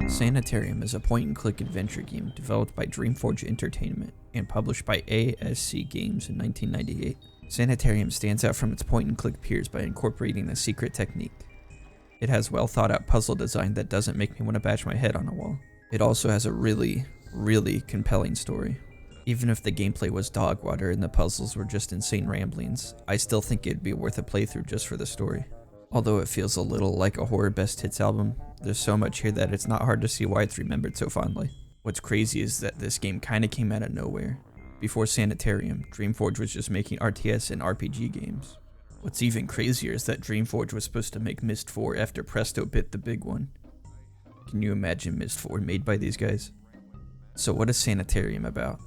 Sanitarium is a point-and-click adventure game developed by Dreamforge Entertainment and published by ASC Games in 1998. Sanitarium stands out from its point-and-click peers by incorporating a secret technique. It has well-thought-out puzzle design that doesn't make me want to bash my head on a wall. It also has a really compelling story. Even if the gameplay was dog water and the puzzles were just insane ramblings, I still think it'd be worth a playthrough just for the story. Although it feels a little like a horror best hits album, there's so much here that it's not hard to see why it's remembered so fondly. What's crazy is that this game kinda came out of nowhere. Before Sanitarium, Dreamforge was just making RTS and RPG games. What's even crazier is that Dreamforge was supposed to make Myst 4 after Presto bit the big one. Can you imagine Myst 4 made by these guys? So what is Sanitarium about?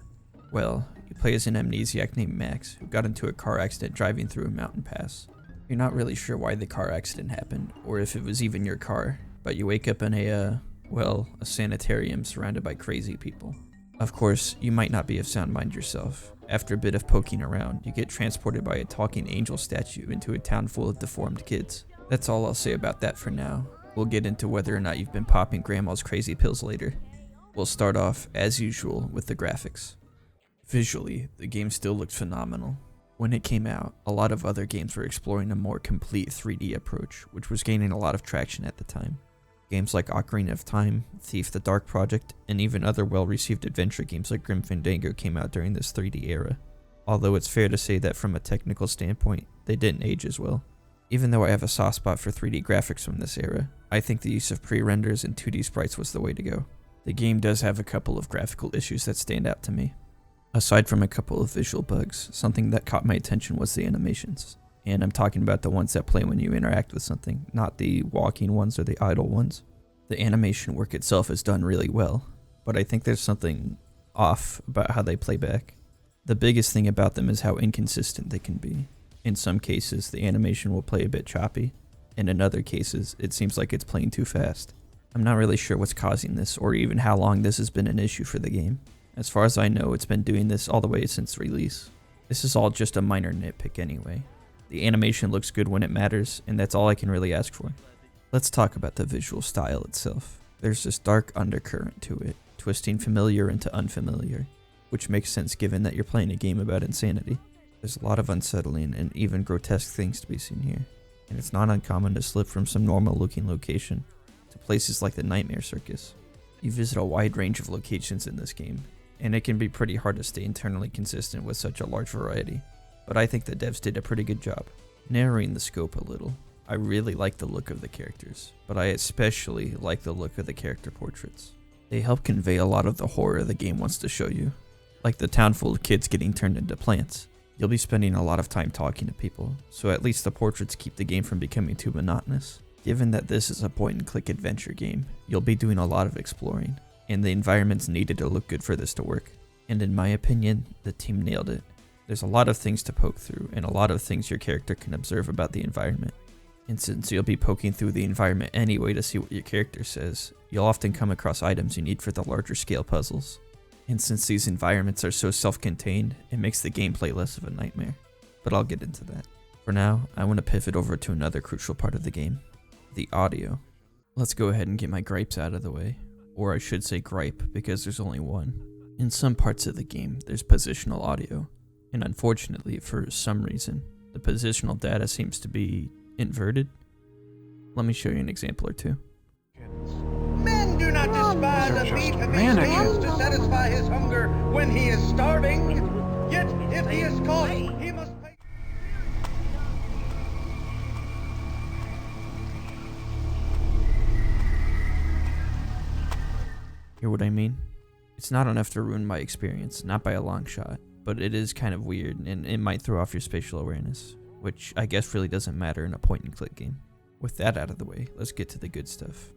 Well, you play as an amnesiac named Max, who got into a car accident driving through a mountain pass. You're not really sure why the car accident happened, or if it was even your car, but you wake up in a sanitarium surrounded by crazy people. Of course, you might not be of sound mind yourself. After a bit of poking around, you get transported by a talking angel statue into a town full of deformed kids. That's all I'll say about that for now. We'll get into whether or not you've been popping grandma's crazy pills later. We'll start off, as usual, with the graphics. Visually, the game still looks phenomenal. When it came out, a lot of other games were exploring a more complete 3D approach, which was gaining a lot of traction at the time. Games like Ocarina of Time, Thief the Dark Project, and even other well-received adventure games like Grim Fandango came out during this 3D era. Although it's fair to say that from a technical standpoint, they didn't age as well. Even though I have a soft spot for 3D graphics from this era, I think the use of pre-renders and 2D sprites was the way to go. The game does have a couple of graphical issues that stand out to me. Aside from a couple of visual bugs, something that caught my attention was the animations. And I'm talking about the ones that play when you interact with something, not the walking ones or the idle ones. The animation work itself is done really well, but I think there's something off about how they play back. The biggest thing about them is how inconsistent they can be. In some cases, the animation will play a bit choppy, and in other cases, it seems like it's playing too fast. I'm not really sure what's causing this, or even how long this has been an issue for the game. As far as I know, it's been doing this all the way since release. This is all just a minor nitpick anyway. The animation looks good when it matters, and that's all I can really ask for. Let's talk about the visual style itself. There's this dark undercurrent to it, twisting familiar into unfamiliar, which makes sense given that you're playing a game about insanity. There's a lot of unsettling and even grotesque things to be seen here, and it's not uncommon to slip from some normal looking location to places like the Nightmare Circus. You visit a wide range of locations in this game, and it can be pretty hard to stay internally consistent with such a large variety, but I think the devs did a pretty good job. Narrowing the scope a little, I really like the look of the characters, but I especially like the look of the character portraits. They help convey a lot of the horror the game wants to show you, like the town full of kids getting turned into plants. You'll be spending a lot of time talking to people, so at least the portraits keep the game from becoming too monotonous. Given that this is a point-and-click adventure game, you'll be doing a lot of exploring, and the environments needed to look good for this to work. And in my opinion, the team nailed it. There's a lot of things to poke through, and a lot of things your character can observe about the environment. And since you'll be poking through the environment anyway to see what your character says, you'll often come across items you need for the larger scale puzzles. And since these environments are so self-contained, it makes the gameplay less of a nightmare. But I'll get into that. For now, I want to pivot over to another crucial part of the game, the audio. Let's go ahead and get my gripes out of the way. Or I should say gripe, because there's only one. In some parts of the game, there's positional audio, and unfortunately, for some reason, the positional data seems to be inverted. Let me show you an example or two. Men do not despise a beef if he steals to satisfy his hunger when he is starving. Yet, if he is caught, he must pay. Hear what I mean? It's not enough to ruin my experience, not by a long shot, but it is kind of weird and it might throw off your spatial awareness, which I guess really doesn't matter in a point-and-click game. With that out of the way, let's get to the good stuff.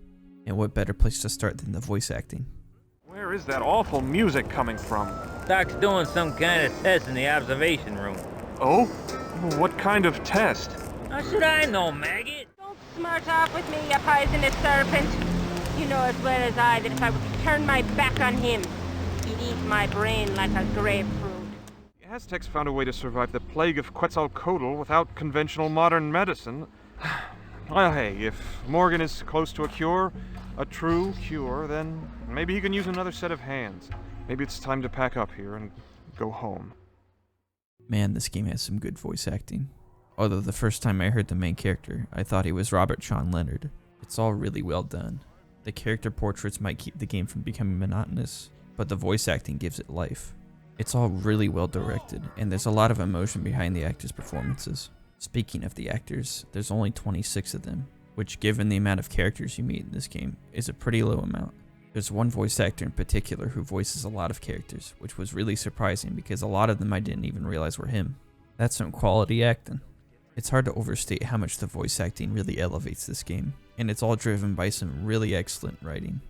And what better place to start than the voice acting? Where is that awful music coming from? Doc's doing some kind of test in the observation room. Oh? What kind of test? How should I know, maggot? Don't smart off with me, you poisonous serpent. You know as well as I that if I were to turn my back on him, he'd eat my brain like a grapefruit. The Aztecs found a way to survive the plague of Quetzalcoatl without conventional modern medicine. Well, hey, if Morgan is close to a cure, a true cure, then maybe he can use another set of hands. Maybe it's time to pack up here and go home. Man, this game has some good voice acting. Although the first time I heard the main character, I thought he was Robert Sean Leonard. It's all really well done. The character portraits might keep the game from becoming monotonous, but the voice acting gives it life. It's all really well directed, and there's a lot of emotion behind the actors' performances. Speaking of the actors, there's only 26 of them, which given the amount of characters you meet in this game, is a pretty low amount. There's one voice actor in particular who voices a lot of characters, which was really surprising because a lot of them I didn't even realize were him. That's some quality acting. It's hard to overstate how much the voice acting really elevates this game, and it's all driven by some really excellent writing,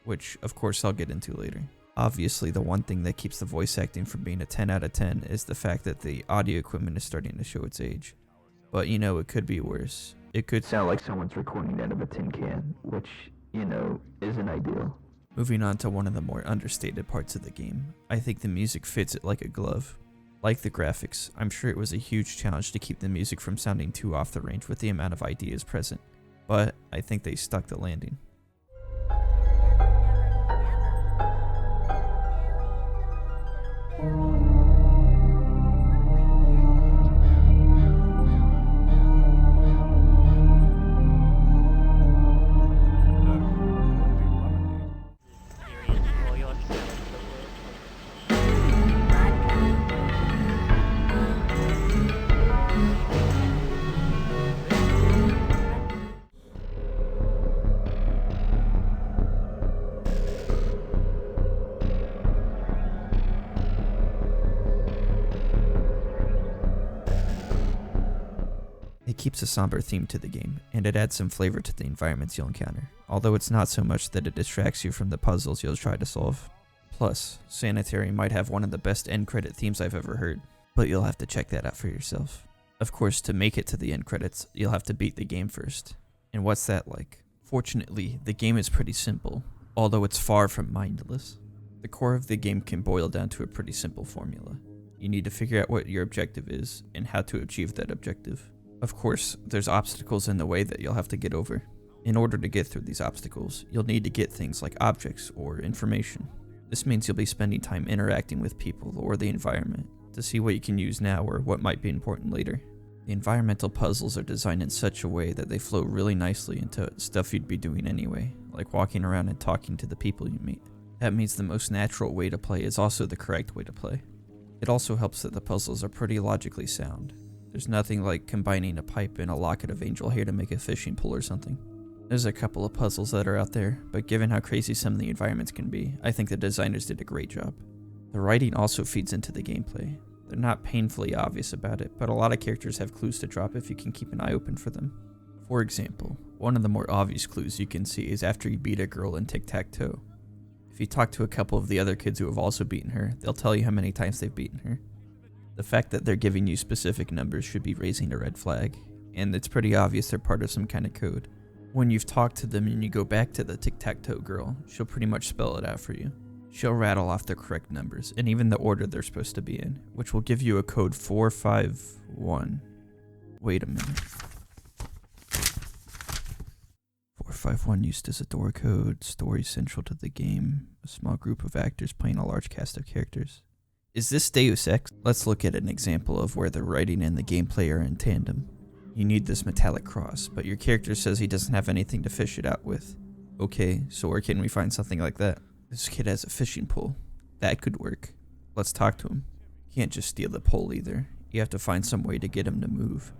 which of course I'll get into later. Obviously, the one thing that keeps the voice acting from being a 10 out of 10 is the fact that the audio equipment is starting to show its age. But you know, it could be worse. It could sound like someone's recording out of a tin can, which, you know, isn't ideal. Moving on to one of the more understated parts of the game, I think the music fits it like a glove. Like the graphics, I'm sure it was a huge challenge to keep the music from sounding too off the range with the amount of ideas present, but I think they stuck the landing. It keeps a somber theme to the game, and it adds some flavor to the environments you'll encounter, although it's not so much that it distracts you from the puzzles you'll try to solve. Plus, Sanitarium might have one of the best end credit themes I've ever heard, but you'll have to check that out for yourself. Of course, to make it to the end credits, you'll have to beat the game first. And what's that like? Fortunately, the game is pretty simple, although it's far from mindless. The core of the game can boil down to a pretty simple formula. You need to figure out what your objective is, and how to achieve that objective. Of course, there's obstacles in the way that you'll have to get over. In order to get through these obstacles, you'll need to get things like objects or information. This means you'll be spending time interacting with people or the environment to see what you can use now or what might be important later. The environmental puzzles are designed in such a way that they flow really nicely into stuff you'd be doing anyway, like walking around and talking to the people you meet. That means the most natural way to play is also the correct way to play. It also helps that the puzzles are pretty logically sound. There's nothing like combining a pipe and a locket of angel hair to make a fishing pole or something. There's a couple of puzzles that are out there, but given how crazy some of the environments can be, I think the designers did a great job. The writing also feeds into the gameplay. They're not painfully obvious about it, but a lot of characters have clues to drop if you can keep an eye open for them. For example, one of the more obvious clues you can see is after you beat a girl in tic-tac-toe. If you talk to a couple of the other kids who have also beaten her, they'll tell you how many times they've beaten her. The fact that they're giving you specific numbers should be raising a red flag, and it's pretty obvious they're part of some kind of code. When you've talked to them and you go back to the tic-tac-toe girl, she'll pretty much spell it out for you. She'll rattle off the correct numbers, and even the order they're supposed to be in, which will give you a code 451. Wait a minute. 451 used as a door code, story central to the game, a small group of actors playing a large cast of characters. Is this Deus Ex? Let's look at an example of where the writing and the gameplay are in tandem. You need this metallic cross, but your character says he doesn't have anything to fish it out with. Okay, so where can we find something like that? This kid has a fishing pole. That could work. Let's talk to him. You can't just steal the pole either. You have to find some way to get him to move.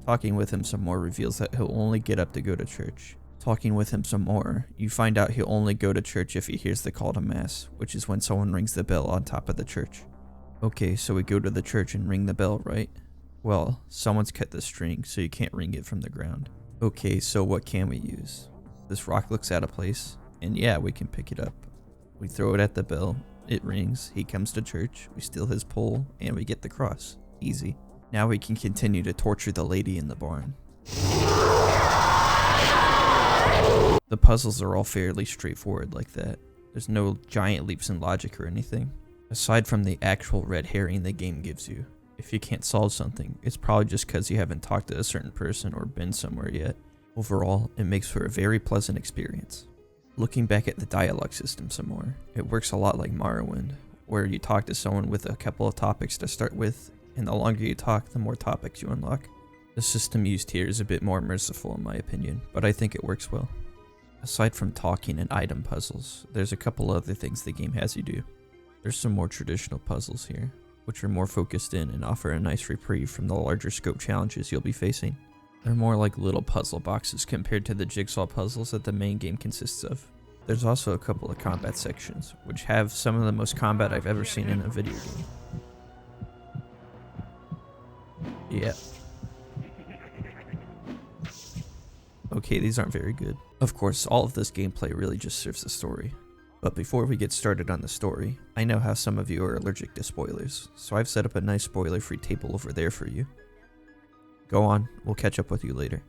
Talking with him some more reveals that he'll only get up to go to church. Talking with him some more, you find out he'll only go to church if he hears the call to mass, which is when someone rings the bell on top of the church. Okay, so we go to the church and ring the bell, right? Well, someone's cut the string, so you can't ring it from the ground. Okay, so what can we use? This rock looks out of place, and yeah, we can pick it up. We throw it at the bell, it rings, he comes to church, we steal his pole, and we get the cross. Easy. Now we can continue to torture the lady in the barn. The puzzles are all fairly straightforward like that. There's no giant leaps in logic or anything. Aside from the actual red herring the game gives you. If you can't solve something, it's probably just because you haven't talked to a certain person or been somewhere yet. Overall, it makes for a very pleasant experience. Looking back at the dialogue system some more, it works a lot like Morrowind, where you talk to someone with a couple of topics to start with, and the longer you talk, the more topics you unlock. The system used here is a bit more merciful in my opinion, but I think it works well. Aside from talking and item puzzles, there's a couple other things the game has you do. There's some more traditional puzzles here, which are more focused in and offer a nice reprieve from the larger scope challenges you'll be facing. They're more like little puzzle boxes compared to the jigsaw puzzles that the main game consists of. There's also a couple of combat sections, which have some of the most combat I've ever seen in a video game. Yeah. Okay, these aren't very good. Of course, all of this gameplay really just serves the story. But before we get started on the story, I know how some of you are allergic to spoilers, so I've set up a nice spoiler-free table over there for you. Go on, we'll catch up with you later.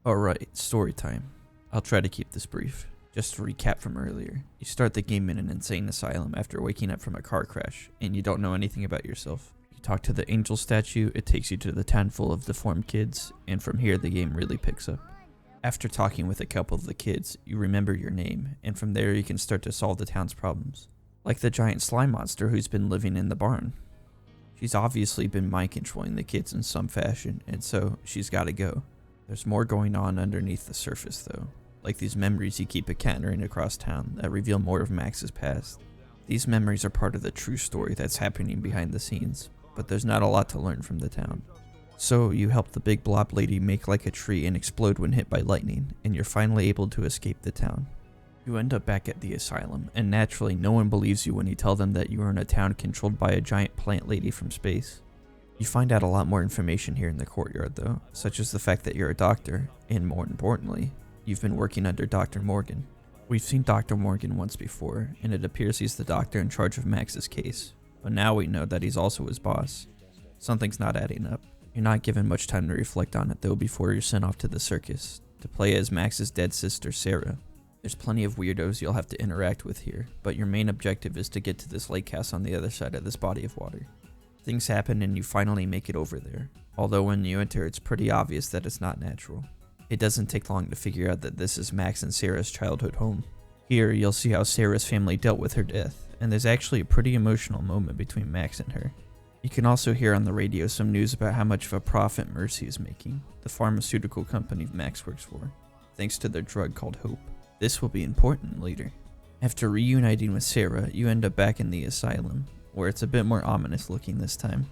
Alright, story time. I'll try to keep this brief. Just to recap from earlier, you start the game in an insane asylum after waking up from a car crash, and you don't know anything about yourself. You talk to the angel statue, it takes you to the town full of deformed kids, and from here the game really picks up. After talking with a couple of the kids, you remember your name, and from there you can start to solve the town's problems. Like the giant slime monster who's been living in the barn. She's obviously been mind controlling the kids in some fashion, and so she's gotta go. There's more going on underneath the surface though, like these memories you keep encountering across town that reveal more of Max's past. These memories are part of the true story that's happening behind the scenes, but there's not a lot to learn from the town. So you help the big blob lady make like a tree and explode when hit by lightning, and you're finally able to escape the town. You end up back at the asylum, and naturally no one believes you when you tell them that you are in a town controlled by a giant plant lady from space. You find out a lot more information here in the courtyard though, such as the fact that you're a doctor, and more importantly, you've been working under Dr. Morgan. We've seen Dr. Morgan once before, and it appears he's the doctor in charge of Max's case, but now we know that he's also his boss. Something's not adding up. You're not given much time to reflect on it though before you're sent off to the circus, to play as Max's dead sister Sarah. There's plenty of weirdos you'll have to interact with here, but your main objective is to get to this lake house on the other side of this body of water. Things happen and you finally make it over there, although when you enter it's pretty obvious that it's not natural. It doesn't take long to figure out that this is Max and Sarah's childhood home. Here you'll see how Sarah's family dealt with her death, and there's actually a pretty emotional moment between Max and her. You can also hear on the radio some news about how much of a profit Mercy is making, the pharmaceutical company Max works for, thanks to their drug called Hope. This will be important later. After reuniting with Sarah, you end up back in the asylum, where it's a bit more ominous looking this time.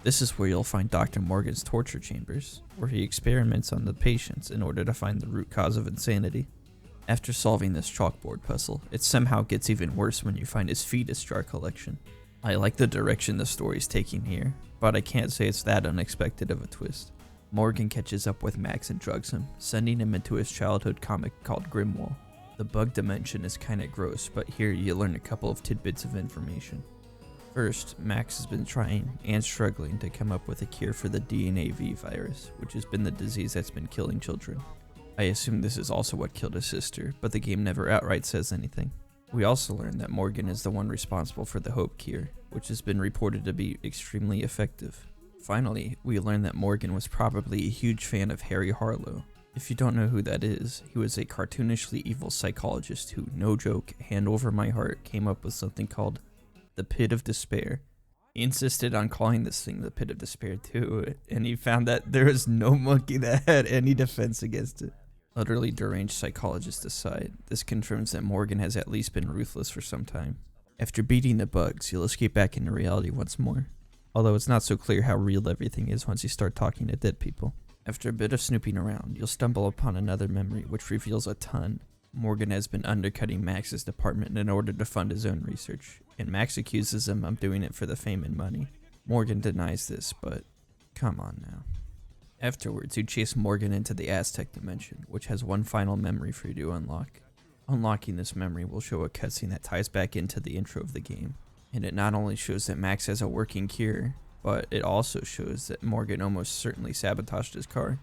This is where you'll find Dr. Morgan's torture chambers, where he experiments on the patients in order to find the root cause of insanity. After solving this chalkboard puzzle, it somehow gets even worse when you find his fetus jar collection. I like the direction the story's taking here, but I can't say it's that unexpected of a twist. Morgan catches up with Max and drugs him, sending him into his childhood comic called Grimwall. The bug dimension is kinda gross, but here you learn a couple of tidbits of information. First, Max has been trying and struggling to come up with a cure for the DNA V virus, which has been the disease that's been killing children. I assume this is also what killed his sister, but the game never outright says anything. We also learn that Morgan is the one responsible for the Hope cure, which has been reported to be extremely effective. Finally, we learn that Morgan was probably a huge fan of Harry Harlow. If you don't know who that is, he was a cartoonishly evil psychologist who, no joke, hand over my heart, came up with something called the Pit of Despair. He insisted on calling this thing the Pit of Despair too, and he found that there was no monkey that had any defense against it. Utterly deranged psychologists aside, this confirms that Morgan has at least been ruthless for some time. After beating the bugs, you'll escape back into reality once more, although it's not so clear how real everything is once you start talking to dead people. After a bit of snooping around, you'll stumble upon another memory which reveals a ton. Morgan has been undercutting Max's department in order to fund his own research, and Max accuses him of doing it for the fame and money. Morgan denies this, but come on now. Afterwards, you chase Morgan into the Aztec dimension, which has one final memory for you to unlock. Unlocking this memory will show a cutscene that ties back into the intro of the game, and it not only shows that Max has a working cure, but it also shows that Morgan almost certainly sabotaged his car.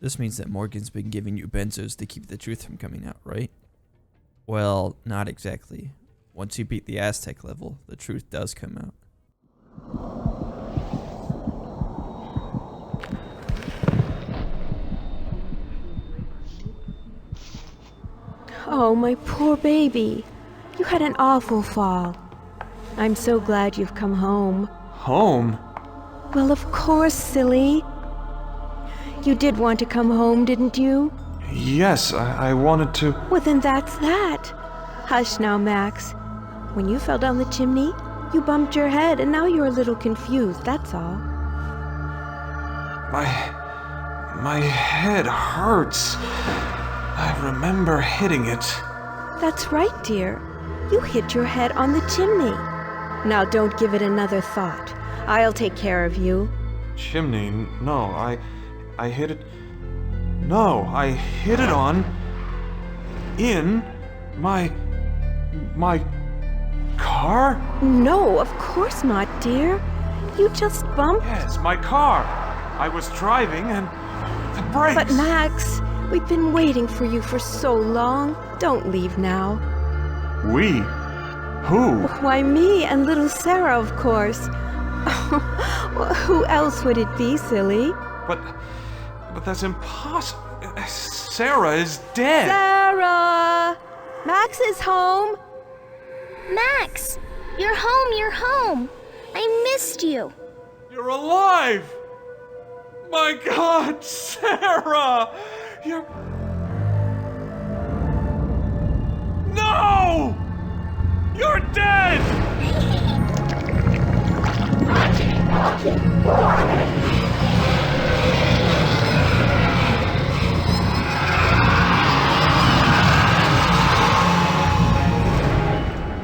This means that Morgan's been giving you benzos to keep the truth from coming out, right? Well, not exactly. Once you beat the Aztec level, the truth does come out. Oh, my poor baby. You had an awful fall. I'm so glad you've come home. Home? Well, of course, silly. You did want to come home, didn't you? Yes, I wanted to... Well, then that's that. Hush now, Max. When you fell down the chimney, you bumped your head, and now you're a little confused, that's all. My head hurts. I remember hitting it. That's right, dear. You hit your head on the chimney. Now don't give it another thought. I'll take care of you. Chimney? No, I hit it... No, I hit it on... in... my car? No, of course not, dear. You just bumped... Yes, my car. I was driving and... the brakes... But Max, we've been waiting for you for so long. Don't leave now. We? Who? Why, me and little Sarah, of course. Well, who else would it be, silly? But that's impossible. Sarah is dead. Sarah! Max is home. Max! You're home, you're home! I missed you! You're alive! My God, Sarah! You're... No! You're dead!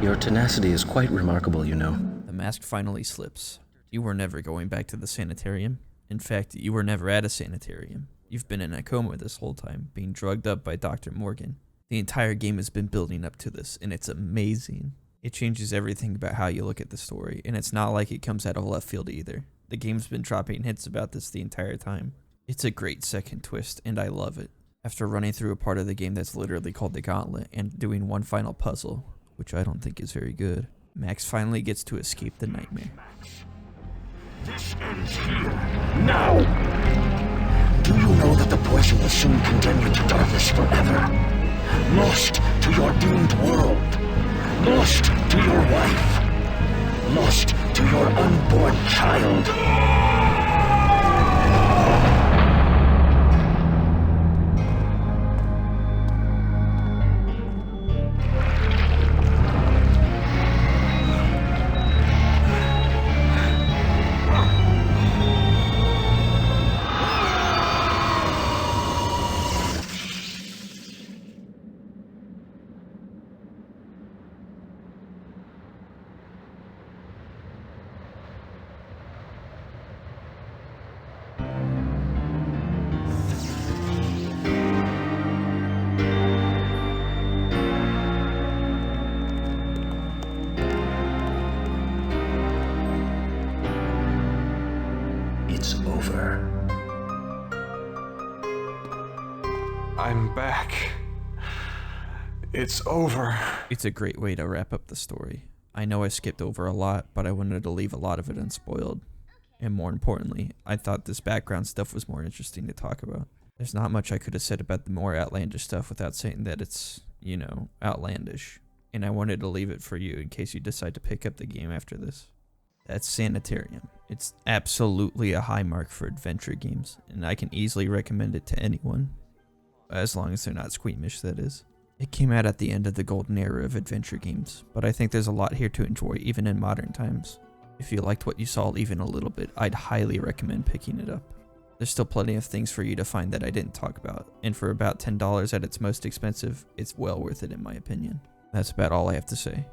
Your tenacity is quite remarkable, you know. The mask finally slips. You were never going back to the sanitarium. In fact, you were never at a sanitarium. You've been in a coma this whole time, being drugged up by Dr. Morgan. The entire game has been building up to this, and it's amazing. It changes everything about how you look at the story, and it's not like it comes out of left field either. The game's been dropping hints about this the entire time. It's a great second twist, and I love it. After running through a part of the game that's literally called the Gauntlet, and doing one final puzzle, which I don't think is very good, Max finally gets to escape the nightmare. This ends here, now! Do you know that the poison will soon condemn you to darkness forever? Lost to your doomed world. Lost to your wife. Lost to your unborn child. It's over. I'm back. It's over. It's a great way to wrap up the story. I know I skipped over a lot, but I wanted to leave a lot of it unspoiled. And more importantly, I thought this background stuff was more interesting to talk about. There's not much I could have said about the more outlandish stuff without saying that it's, you know, outlandish. And I wanted to leave it for you in case you decide to pick up the game after this. That's Sanitarium. It's absolutely a high mark for adventure games, and I can easily recommend it to anyone. As long as they're not squeamish, that is. It came out at the end of the golden era of adventure games, but I think there's a lot here to enjoy even in modern times. If you liked what you saw even a little bit, I'd highly recommend picking it up. There's still plenty of things for you to find that I didn't talk about, and for about $10 at its most expensive, it's well worth it in my opinion. That's about all I have to say.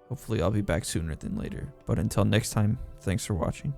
Hopefully I'll be back sooner than later, but until next time, thanks for watching.